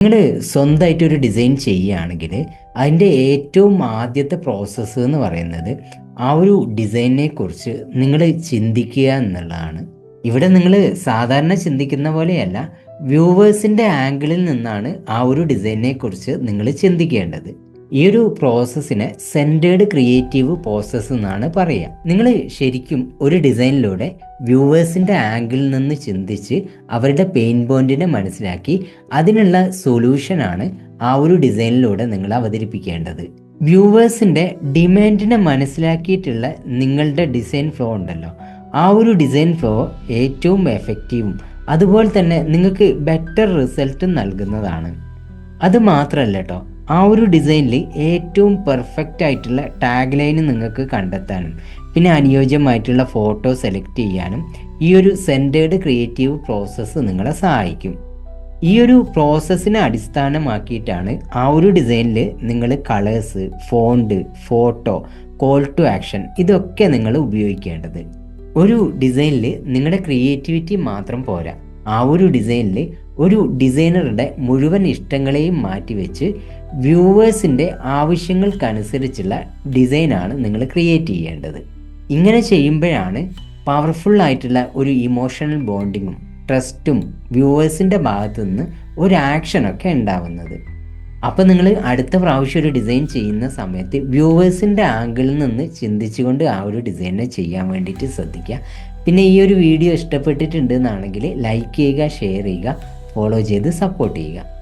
നിങ്ങൾ സ്വന്തമായിട്ടൊരു ഡിസൈൻ ചെയ്യുകയാണെങ്കിൽ അതിൻ്റെ ഏറ്റവും ആദ്യത്തെ പ്രോസസ്സ് എന്ന് പറയുന്നത് ആ ഒരു ഡിസൈനിനെ കുറിച്ച് നിങ്ങൾ ചിന്തിക്കുക എന്നുള്ളതാണ്. ഇവിടെ നിങ്ങൾ സാധാരണ ചിന്തിക്കുന്ന പോലെയല്ല, വ്യൂവേഴ്സിൻ്റെ ആംഗിളിൽ നിന്നാണ് ആ ഒരു ഡിസൈനിനെ കുറിച്ച് നിങ്ങൾ ചിന്തിക്കേണ്ടത്. ഈ ഒരു പ്രോസസ്സിനെ സെൻറ്റേർഡ് ക്രിയേറ്റീവ് പ്രോസസ്സ് എന്നാണ് പറയുക. നിങ്ങൾ ശരിക്കും ഒരു ഡിസൈനിലൂടെ വ്യൂവേഴ്സിൻ്റെ ആംഗിളിൽ നിന്ന് ചിന്തിച്ച് അവരുടെ പെയിൻ പോയിന്റിനെ മനസ്സിലാക്കി അതിനുള്ള സൊല്യൂഷനാണ് ആ ഒരു ഡിസൈനിലൂടെ നിങ്ങൾ അവതരിപ്പിക്കേണ്ടത്. വ്യൂവേഴ്സിൻ്റെ ഡിമാൻഡിനെ മനസ്സിലാക്കിയിട്ടുള്ള നിങ്ങളുടെ ഡിസൈൻ ഫ്ലോ ഉണ്ടല്ലോ, ആ ഒരു ഡിസൈൻ ഫ്ലോ ഏറ്റവും എഫക്റ്റീവും അതുപോലെ തന്നെ നിങ്ങൾക്ക് ബെറ്റർ റിസൾട്ട് നൽകുന്നതാണ്. അത് മാത്രമല്ല കേട്ടോ, ആ ഒരു ഡിസൈനിൽ ഏറ്റവും പെർഫെക്റ്റ് ആയിട്ടുള്ള ടാഗ് ലൈന് നിങ്ങൾക്ക് കണ്ടെത്താനും പിന്നെ അനുയോജ്യമായിട്ടുള്ള ഫോട്ടോ സെലക്ട് ചെയ്യാനും ഈ ഒരു സെൻറ്റേർഡ് ക്രിയേറ്റീവ് പ്രോസസ്സ് നിങ്ങളെ സഹായിക്കും. ഈ ഒരു പ്രോസസ്സിനെ അടിസ്ഥാനമാക്കിയിട്ടാണ് ആ ഒരു ഡിസൈനിൽ നിങ്ങൾ colours, font, photo, call to action ഇതൊക്കെ നിങ്ങൾ ഉപയോഗിക്കേണ്ടത്. ഒരു ഡിസൈനിൽ നിങ്ങളുടെ ക്രിയേറ്റിവിറ്റി മാത്രം പോരാ, ആ ഒരു ഡിസൈനിൽ ഒരു ഡിസൈനറുടെ മുഴുവൻ ഇഷ്ടങ്ങളെയും മാറ്റിവെച്ച് വ്യൂവേഴ്സിൻ്റെ ആവശ്യങ്ങൾക്കനുസരിച്ചുള്ള ഡിസൈനാണ് നിങ്ങൾ ക്രിയേറ്റ് ചെയ്യേണ്ടത്. ഇങ്ങനെ ചെയ്യുമ്പോഴാണ് പവർഫുൾ ആയിട്ടുള്ള ഒരു ഇമോഷണൽ ബോണ്ടിങ്ങും ട്രസ്റ്റും വ്യൂവേഴ്സിൻ്റെ ഭാഗത്തു നിന്ന് ഒരു ആക്ഷനൊക്കെ ഉണ്ടാവുന്നത്. അപ്പോൾ നിങ്ങൾ അടുത്ത പ്രാവശ്യം ഒരു ഡിസൈൻ ചെയ്യുന്ന സമയത്ത് വ്യൂവേഴ്സിൻ്റെ ആംഗിളിൽ നിന്ന് ചിന്തിച്ചുകൊണ്ട് ആ ഒരു ഡിസൈനെ ചെയ്യാൻ വേണ്ടിയിട്ട് ശ്രദ്ധിക്കുക. പിന്നെ ഈ ഒരു വീഡിയോ ഇഷ്ടപ്പെട്ടിട്ടുണ്ട് എന്നാണെങ്കിൽ ലൈക്ക് ചെയ്യുക, ഷെയർ ചെയ്യുക, ഫോളോ ചെയ്ത് സപ്പോർട്ട് ചെയ്യുക.